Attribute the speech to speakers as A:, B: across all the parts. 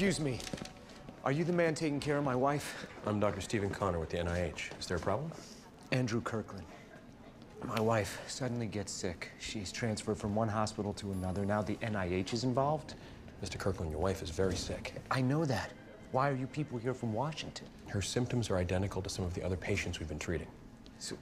A: Excuse me. Are you the man taking care of my wife?
B: I'm Dr. Stephen Connor with the NIH. Is there a problem?
A: Andrew Kirkland. My wife suddenly gets sick. She's transferred from one hospital to another. Now the NIH is involved.
B: Mr. Kirkland, your wife is very sick.
A: I know that. Why are you people here from Washington?
B: Her symptoms are identical to some of the other patients we've been treating.
A: So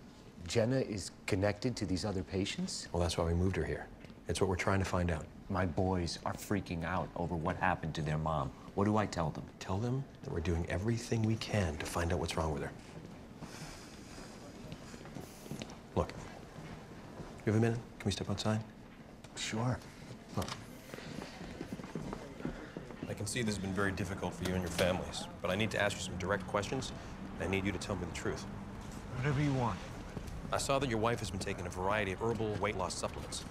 A: Jenna is connected to these other patients?
B: Well, that's why we moved her here. It's what we're trying to find out.
A: My boys are freaking out over what happened to their mom. What do I tell them?
B: Tell them that we're doing everything we can to find out what's wrong with her. Look, you have a minute? Can we step outside?
A: Sure.
B: Look. I can see this has been very difficult for you and your families, but I need to ask you some direct questions, and I need you to tell me the truth.
A: Whatever you want.
B: I saw that your wife has been taking a variety of herbal weight loss supplements.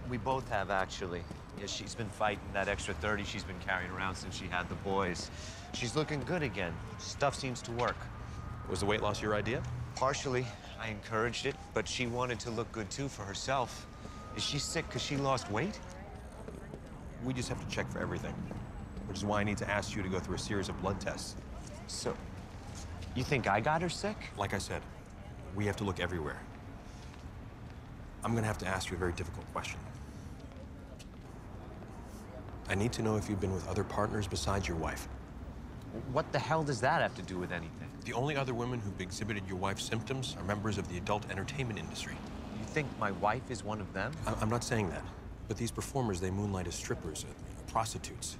C: We both have, actually. Yeah, she's been fighting that extra 30 she's been carrying around since she had the boys. She's looking good again. Stuff seems to work.
B: Was the weight loss your idea?
C: Partially. I encouraged it, but she wanted to look good, too, for herself. Is she sick because she lost weight?
B: We just have to check for everything, which is why I need to ask you to go through a series of blood tests.
C: So, you think I got her sick?
B: Like I said, we have to look everywhere. I'm gonna have to ask you a very difficult question. I need to know if you've been with other partners besides your wife.
C: What the hell does that have to do with anything?
B: The only other women who've exhibited your wife's symptoms are members of the adult entertainment industry.
C: You think my wife is one of them?
B: I'm not saying that, but these performers, they moonlight as strippers, prostitutes.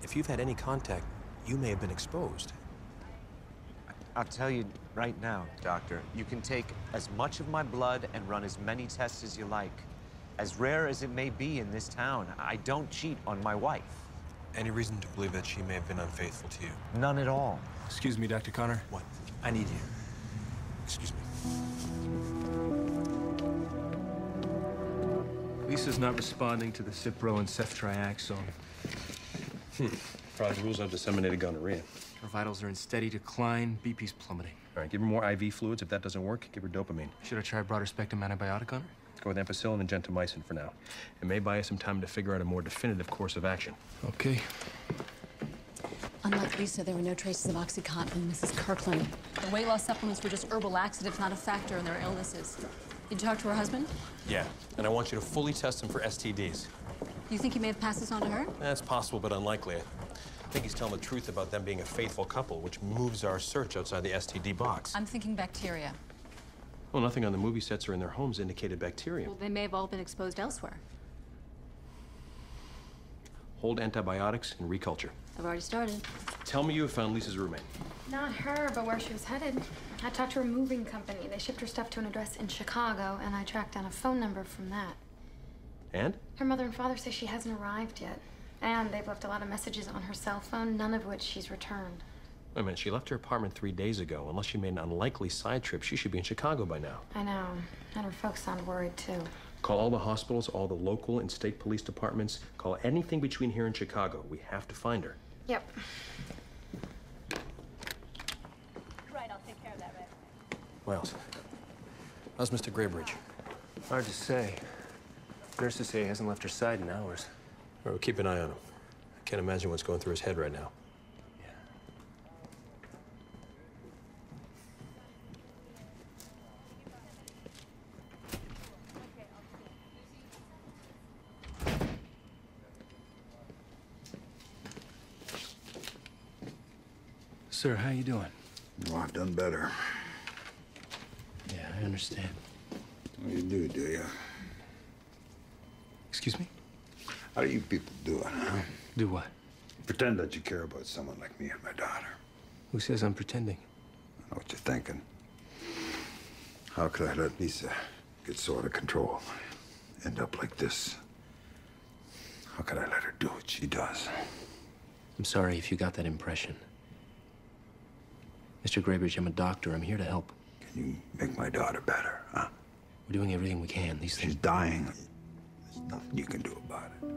B: If you've had any contact, you may have been exposed.
C: I'll tell you right now, doctor, you can take as much of my blood and run as many tests as you like. As rare as it may be in this town, I don't cheat on my wife.
B: Any reason to believe that she may have been unfaithful to you?
C: None at all.
D: Excuse me, Dr. Connor.
B: What?
D: I need you.
B: Excuse me.
D: Lisa's not responding to the Cipro and ceftriaxone.
B: Probably rules of disseminated gonorrhea.
D: Her vitals are in steady decline. BP's plummeting.
B: All right, give her more IV fluids. If that doesn't work, give her dopamine.
D: Should I try a broader spectrum antibiotic on her?
B: Go with ampicillin and gentamicin for now. It may buy us some time to figure out a more definitive course of action.
D: Okay.
E: Unlike Lisa, there were no traces of OxyContin in Mrs. Kirkland. The weight loss supplements were just herbal laxatives, not a factor in their illnesses. Did you talk to her husband?
B: Yeah, and I want you to fully test him for STDs.
E: You think he may have passed this on to her?
B: That's possible, but unlikely. I think he's telling the truth about them being a faithful couple, which moves our search outside the STD box.
E: I'm thinking bacteria.
B: Well, nothing on the movie sets or in their homes indicated bacterium.
E: Well, they may have all been exposed elsewhere.
B: Hold antibiotics and reculture.
E: I've already started.
B: Tell me you have found Lisa's roommate.
F: Not her, but where she was headed. I talked to her moving company. They shipped her stuff to an address in Chicago, and I tracked down a phone number from that.
B: And?
F: Her mother and father say she hasn't arrived yet. And they've left a lot of messages on her cell phone, none of which she's returned.
B: Wait a minute, she left her apartment 3 days ago. Unless she made an unlikely side trip, she should be in Chicago by now.
F: I know. And her folks sound worried, too.
B: Call all the hospitals, all the local and state police departments. Call anything between here and Chicago. We have to find her.
F: Yep.
G: Right, I'll take care of that right away.
B: What else? How's Mr. Graybridge?
A: Hard to say. Nurses say he hasn't left her side in hours.
B: All right, we'll keep an eye on him. I can't imagine what's going through his head right now.
D: Sir, how you doing?
H: Well, I've done better.
D: Yeah, I understand.
H: Well, you do you?
D: Excuse me?
H: How do you people do it, huh?
D: Do what?
H: Pretend that you care about someone like me and my daughter.
D: Who says I'm pretending?
H: I know what you're thinking. How could I let Lisa get so out of control? End up like this? How could I let her do what she does?
D: I'm sorry if you got that impression. Mr. Graybridge, I'm a doctor. I'm here to help.
H: Can you make my daughter better, huh?
D: We're doing everything we can. These things...
H: She's dying. There's nothing you can do about it.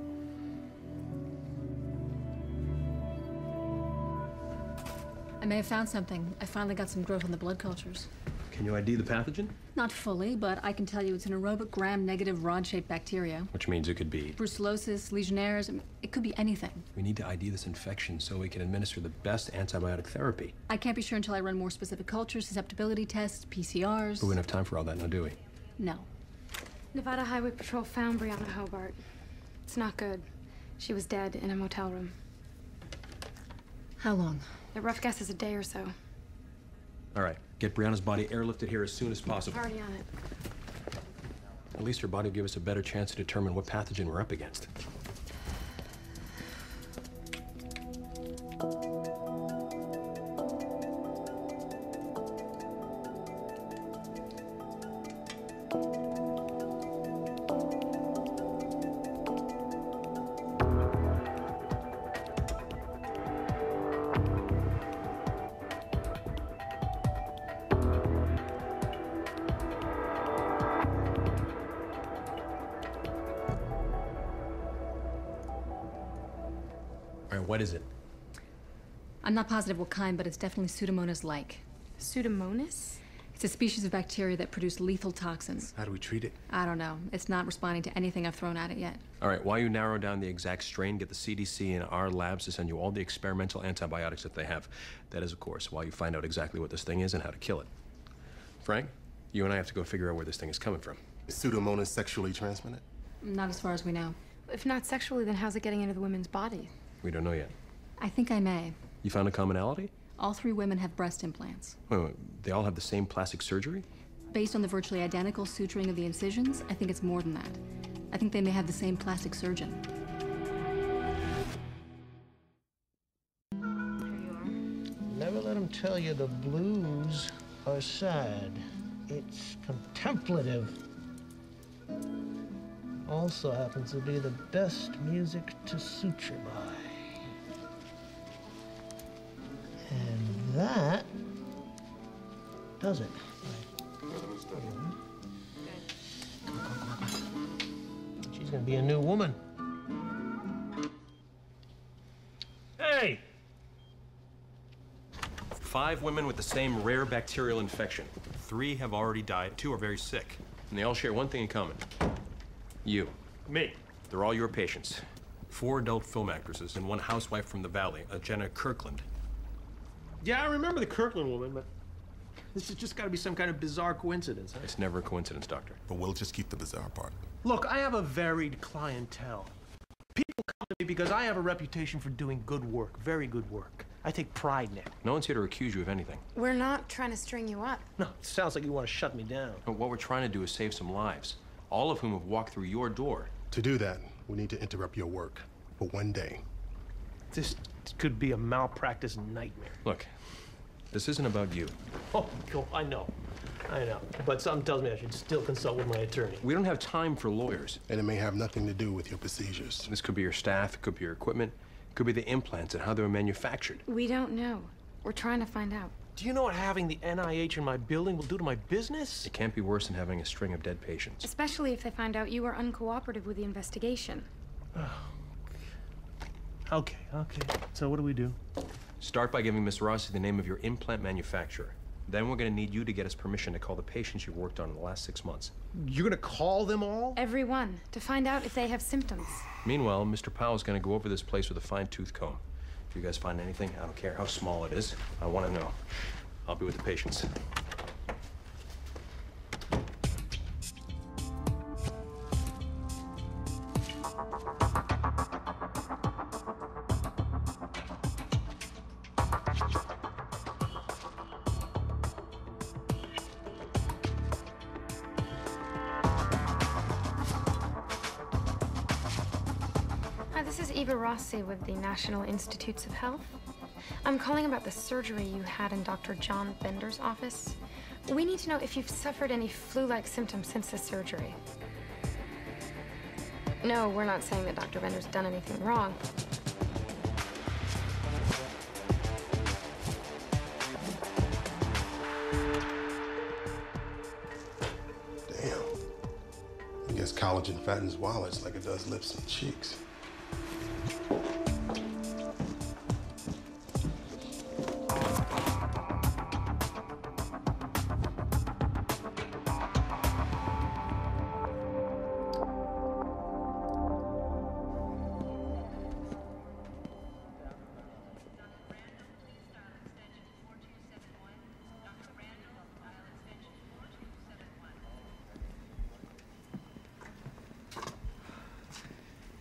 E: I may have found something. I finally got some growth on the blood cultures.
D: Okay.
B: Can you ID the pathogen?
E: Not fully, but I can tell you it's an aerobic gram-negative rod-shaped bacteria.
B: Which means it could be.
E: Brucellosis, Legionnaires, it could be anything.
B: We need to ID this infection so we can administer the best antibiotic therapy.
E: I can't be sure until I run more specific cultures, susceptibility tests, PCRs.
B: But we don't have time for all that now, do we?
E: No.
F: Nevada Highway Patrol found Brianna Hobart. It's not good. She was dead in a motel room.
E: How long?
F: The rough guess is a day or so.
B: All right, get Brianna's body airlifted here as soon as possible.
F: Already on it.
B: At least her body will give us a better chance to determine what pathogen we're up against. All right, what is it?
E: I'm not positive what kind, but it's definitely Pseudomonas-like.
F: Pseudomonas?
E: It's a species of bacteria that produce lethal toxins.
B: How do we treat it?
E: I don't know. It's not responding to anything I've thrown at it yet.
B: All right, while you narrow down the exact strain, get the CDC and our labs to send you all the experimental antibiotics that they have. That is, of course, while you find out exactly what this thing is and how to kill it. Frank, you and I have to go figure out where this thing is coming from.
I: Is Pseudomonas sexually transmitted?
E: Not as far as we know.
F: If not sexually, then how's it getting into the women's body?
B: We don't know yet.
E: I think I may.
B: You found a commonality?
E: All 3 women have breast implants.
B: Wait, they all have the same plastic surgery?
E: Based on the virtually identical suturing of the incisions, I think it's more than that. I think they may have the same plastic surgeon.
J: Never let them tell you the blues are sad. It's contemplative. Also happens to be the best music to suture by. And that does it. She's gonna be a new woman. Hey!
B: 5 women with the same rare bacterial infection. 3 have already died, 2 are very sick. And they all share one thing in common. You.
J: Me.
B: They're all your patients. 4 adult film actresses and 1 housewife from the Valley, a Jenna Kirkland.
J: Yeah, I remember the Kirkland woman, but this has just got to be some kind of bizarre coincidence, huh?
B: It's never a coincidence, Doctor.
I: But we'll just keep the bizarre part.
J: Look, I have a varied clientele. People come to me because I have a reputation for doing good work, very good work. I take pride in it.
B: No one's here to accuse you of anything.
F: We're not trying to string you up.
J: No, it sounds like you want to shut me down.
B: But what we're trying to do is save some lives, all of whom have walked through your door.
I: To do that, we need to interrupt your work for one day.
J: This could be a malpractice nightmare.
B: Look, this isn't about you.
J: Oh, cool. I know. But something tells me I should still consult with my attorney.
B: We don't have time for lawyers.
I: And it may have nothing to do with your procedures.
B: This could be your staff, it could be your equipment, it could be the implants and how they were manufactured.
F: We don't know. We're trying to find out.
J: Do you know what having the NIH in my building will do to my business?
B: It can't be worse than having a string of dead patients.
F: Especially if they find out you were uncooperative with the investigation.
J: Okay. So what do we do?
B: Start by giving Miss Rossi the name of your implant manufacturer. Then we're going to need you to get us permission to call the patients you've worked on in the last 6 months.
J: You're gonna call them all?
F: Everyone, to find out if they have symptoms.
B: Meanwhile, Mr. Powell's going to go over this place with a fine-tooth comb. If you guys find anything, I don't care how small it is, I want to know. I'll be with the patients.
F: Hi, this is Eva Rossi with the National Institutes of Health. I'm calling about the surgery you had in Dr. John Bender's office. We need to know if you've suffered any flu-like symptoms since the surgery. No, we're not saying that Dr. Bender's done anything wrong.
I: Damn. I guess collagen fattens wallets like it does lips and cheeks.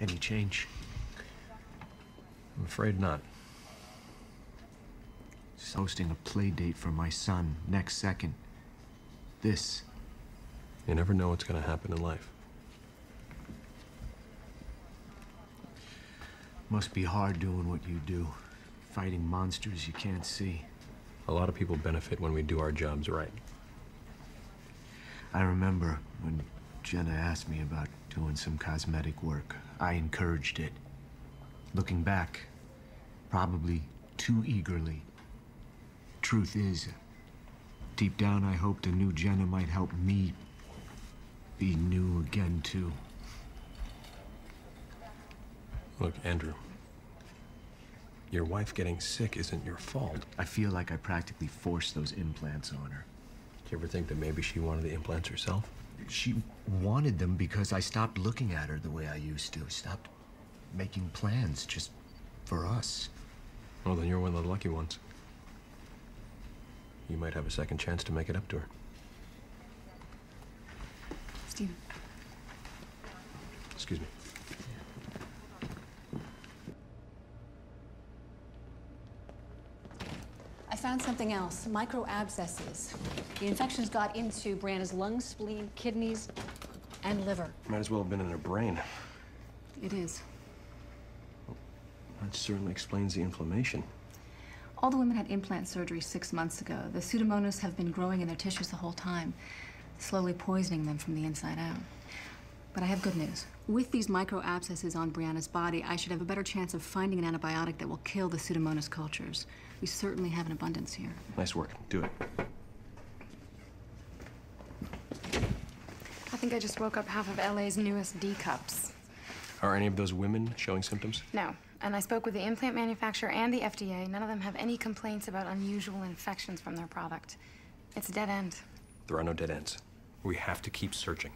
A: Any change?
B: I'm afraid not.
A: Just hosting a play date for my son next second. This.
B: You never know what's going to happen in life.
A: Must be hard doing what you do. Fighting monsters you can't see.
B: A lot of people benefit when we do our jobs right.
A: I remember when Jenna asked me about doing some cosmetic work. I encouraged it. Looking back, probably too eagerly. Truth is, deep down I hoped a new Jenna might help me be new again, too.
B: Look, Andrew, your wife getting sick isn't your fault.
A: I feel like I practically forced those implants on her.
B: Do you ever think that maybe she wanted the implants herself?
A: She wanted them because I stopped looking at her the way I used to. Stopped making plans just for us.
B: Well, then you're one of the lucky ones. You might have a second chance to make it up to her.
E: Stephen.
B: Excuse me.
E: I found something else. Micro abscesses. The infections got into Brianna's lungs, spleen, kidneys, and liver.
B: Might as well have been in her brain.
E: It is.
B: That certainly explains the inflammation.
E: All the women had implant surgery 6 months ago. The Pseudomonas have been growing in their tissues the whole time, slowly poisoning them from the inside out. But I have good news. With these micro abscesses on Brianna's body, I should have a better chance of finding an antibiotic that will kill the Pseudomonas cultures. We certainly have an abundance here.
B: Nice work. Do it.
F: I think I just woke up half of LA's newest D-cups.
B: Are any of those women showing symptoms?
F: No. And I spoke with the implant manufacturer and the FDA. None of them have any complaints about unusual infections from their product. It's a dead end.
B: There are no dead ends. We have to keep searching.